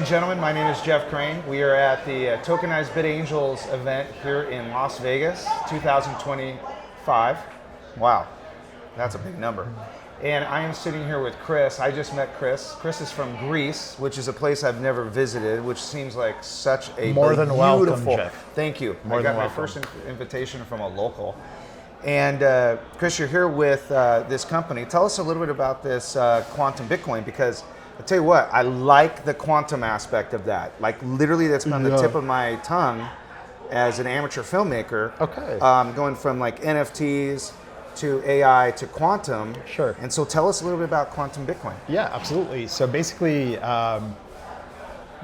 and gentlemen, my name is Jeff Crane. We are at the Tokenize Bit Angels event here in Las Vegas, 2025. Wow, that's a big number. And I am sitting here with Chris. I just met Chris. Chris is from Greece, which is a place I've never visited, which seems like such a more than welcome, beautiful. Jeff. Thank you. More I got than my welcome. first invitation from a local. And Chris, you're here with this company. Tell us a little bit about this quantum Bitcoin, because I'll tell you what, I like the quantum aspect of that. Like literally that's been on the tip of my tongue as an amateur filmmaker. Okay. Going from like NFTs to AI to quantum. Sure. And so tell us a little bit about quantum Bitcoin. Yeah, absolutely. So basically,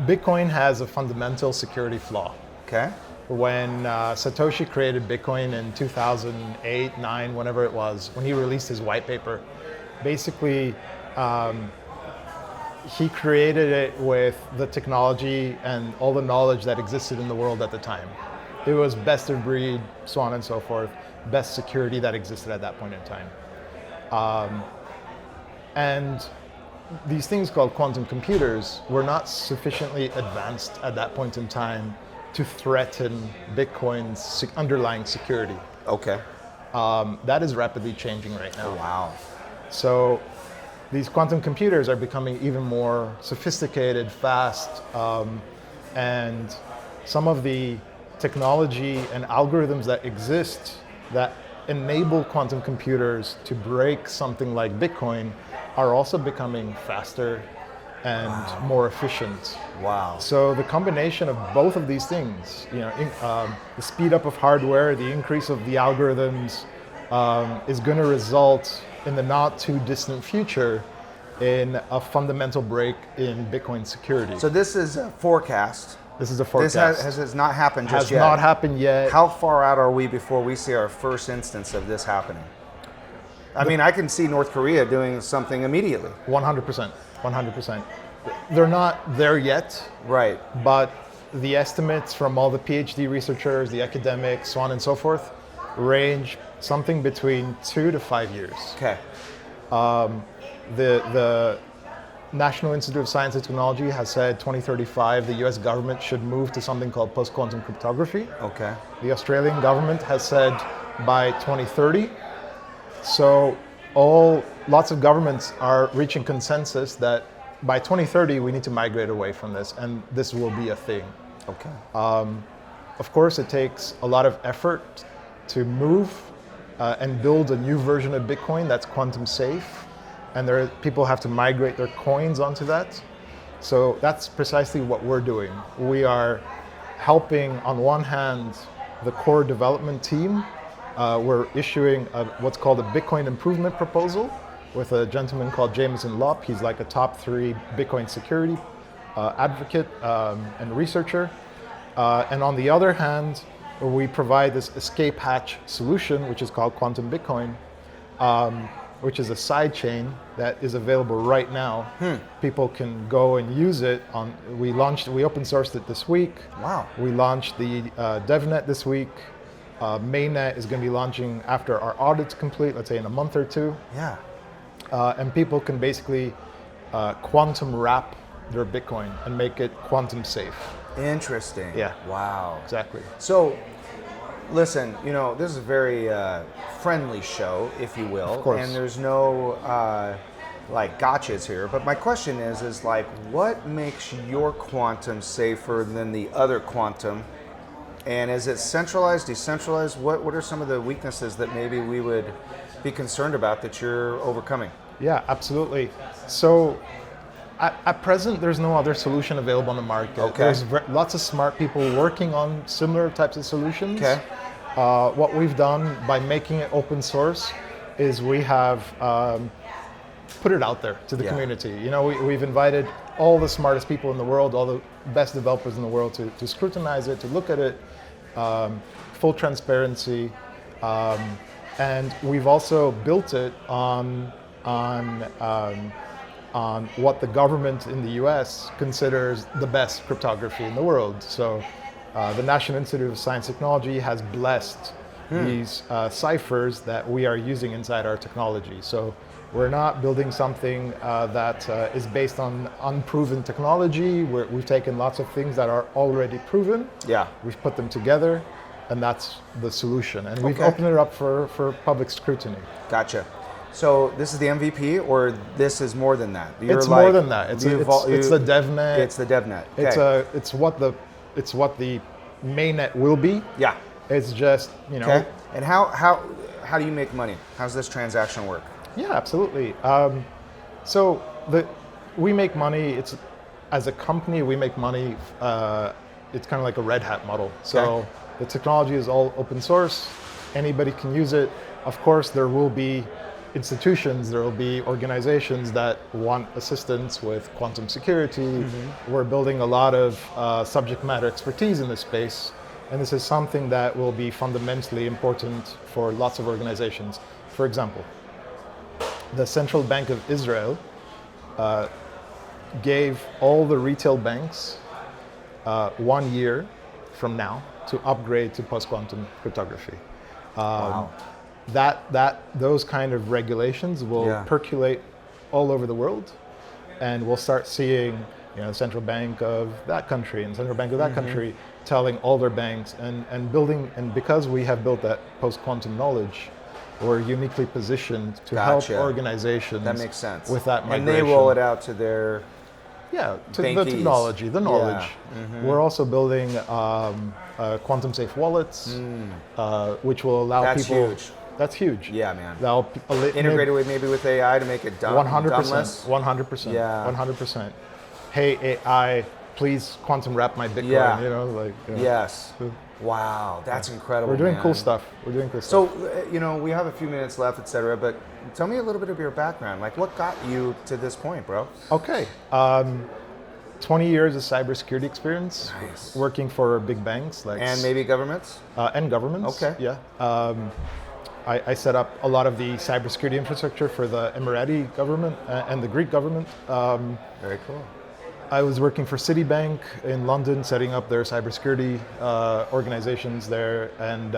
Bitcoin has a fundamental security flaw. Okay. When Satoshi created Bitcoin in 2008, 9, whenever it was, when he released his white paper, basically he created it with the technology and all the knowledge that existed in the world at the time. It was best of breed, so on and so forth, best security that existed at that point in time. And these things called quantum computers were not sufficiently advanced at that point in time to threaten Bitcoin's underlying security. Okay. That is rapidly changing right now. Oh, wow. So these quantum computers are becoming even more sophisticated, fast, and some of the technology and algorithms that exist that enable quantum computers to break something like Bitcoin are also becoming faster and more efficient. Wow. So the combination of both of these things, the speed up of hardware, the increase of the algorithms, is going to result in the not too distant future in a fundamental break in Bitcoin security. So this is a forecast. This is a forecast. This has not happened just has yet. not happened yet. How far out are we before we see our first instance of this happening? I mean, I can see North Korea doing something immediately. 100%. 100%. They're not there yet. Right. But the estimates from all the PhD researchers, the academics, so on and so forth, range something between 2 to 5 years. Okay. The National Institute of Science and Technology has said 2035 the US government should move to something called post-quantum cryptography. Okay. The Australian government has said by 2030. So lots of governments are reaching consensus that by 2030 we need to migrate away from this, and this will be a thing. Okay. Of course, it takes a lot of effort to move and build a new version of Bitcoin that's quantum safe, and people have to migrate their coins onto that. So that's precisely what we're doing. We are helping, on one hand, the core development team. We're issuing what's called a Bitcoin improvement proposal with a gentleman called Jameson Lopp. He's like a top 3 Bitcoin security advocate and researcher. And on the other hand, we provide this escape hatch solution, which is called Quantum Bitcoin, which is a side chain that is available right now. People can go and use it. We open sourced it this week. Wow. We launched the DevNet this week. Mainnet is going to be launching after our audit's complete, let's say in a month or 2. Yeah. And people can basically quantum wrap their Bitcoin and make it quantum safe. Interesting. Yeah. Wow. Exactly. So, listen, this is a very friendly show, if you will. Of course. And there's no gotchas here. But my question is like, what makes your quantum safer than the other quantum? And is it centralized, decentralized? What are some of the weaknesses that maybe we would be concerned about that you're overcoming? Yeah, absolutely. So at present, there's no other solution available on the market. Okay. There's lots of smart people working on similar types of solutions. Okay. What we've done by making it open source is we have put it out there to the community. We've invited all the smartest people in the world, all the best developers in the world to scrutinize it, to look at it, full transparency. And we've also built it on what the government in the US considers the best cryptography in the world. So the National Institute of Science and Technology has blessed these ciphers that we are using inside our technology. So We're not building something that is based on unproven technology. We've taken lots of things that are already proven. Yeah. We've put them together, and that's the solution. And we've Okay. opened it up for public scrutiny. Gotcha. So this is the MVP, or this is more than that? It's more than that. It's the DevNet. It's the DevNet. Okay. It's what the mainnet will be. Yeah. It's just, Okay. And how do you make money? How's this transaction work? Yeah, absolutely. So we make money. It's as a company we make money. It's kind of like a Red Hat model. So the technology is all open source. Anybody can use it. Of course, there will be institutions, there will be organizations that want assistance with quantum security. We're building a lot of subject matter expertise in this space. And this is something that will be fundamentally important for lots of organizations. For example, the Central Bank of Israel gave all the retail banks 1 year from now to upgrade to post-quantum cryptography. Wow. Those kind of regulations will percolate all over the world, and we'll start seeing central bank of that country and central bank of that country telling all their banks and building, and because we have built that post-quantum knowledge, we're uniquely positioned to help organizations. That makes sense. With that migration. And they roll it out to their to the technology, the knowledge. We're also building quantum safe wallets, which will allow people. That's huge. That's huge. Yeah, man. That'll integrated with maybe with AI to make it dumb. 100%. 100%. Yeah. 100%. Hey AI, please quantum wrap my Bitcoin. Yes. Wow, that's incredible. We're doing man. cool stuff. So, we have a few minutes left, etc. But tell me a little bit of your background. Like, what got you to this point, bro? Okay. 20 years of cybersecurity experience. Nice. Working for big banks and maybe governments. And governments. Okay. Yeah. I set up a lot of the cybersecurity infrastructure for the Emirati government and the Greek government. Very cool. I was working for Citibank in London, setting up their cybersecurity organizations there, and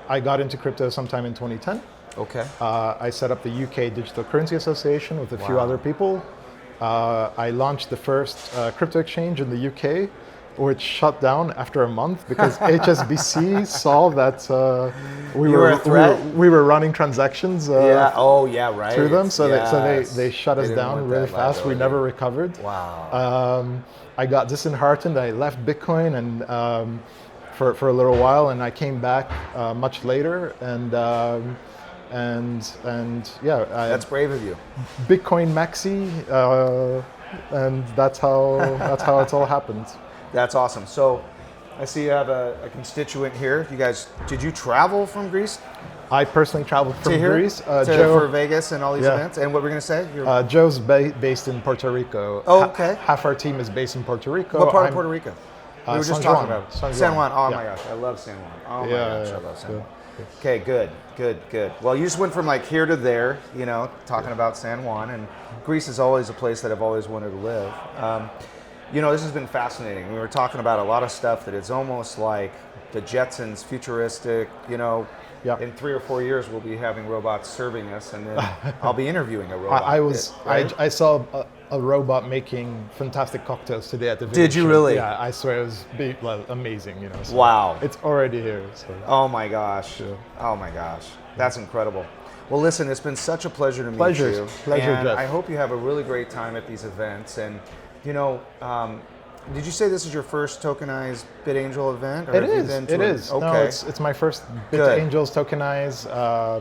I got into crypto sometime in 2010. Okay. I set up the UK Digital Currency Association with a few other people. I launched the first crypto exchange in the UK, which shut down after a month because HSBC saw that we were running transactions through them, so they shut us down really fast. We never recovered. Wow. I got disheartened. I left Bitcoin and for a little while, and I came back much later, that's brave of you. Bitcoin Maxi, and that's how it's all happened. That's awesome. So I see you have a constituent here. Did you travel from Greece? I personally traveled from Greece. For Vegas and all these events. And what we're going to say? Joe's based in Puerto Rico. Oh, okay. Half our team is based in Puerto Rico. What part of Puerto Rico? We were just talking about San Juan. Oh my gosh, I love San Juan. Oh my gosh, I love San Juan. Okay, good. Well, you just went from like here to there, talking about San Juan, and Greece is always a place that I've always wanted to live. This has been fascinating. We were talking about a lot of stuff that it's almost like the Jetsons, futuristic, in 3 or 4 years we'll be having robots serving us, and then I'll be interviewing a robot. I saw a robot making fantastic cocktails today at the video. Did you really? Yeah, I swear it was amazing, So wow. It's already here. So. Oh my gosh. Yeah. Oh my gosh. That's incredible. Well, listen, it's been such a pleasure to meet you. Pleasure, and Jeff. I hope you have a really great time at these events. And, did you say this is your first Tokenize BitAngel event? Or it is. Okay. No, it's my first BitAngels Tokenize.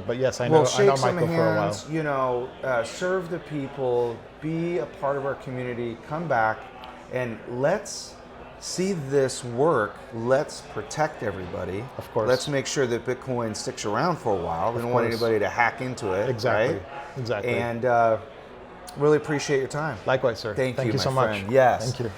But yes, I know Michael for a while. Serve the people, be a part of our community, come back, and let's see this work. Let's protect everybody. Of course. Let's make sure that Bitcoin sticks around for a while. We don't want anybody to hack into it. Exactly. Right? Exactly. And really appreciate your time. Likewise, sir. Thank you so much. Friend. Yes. Thank you.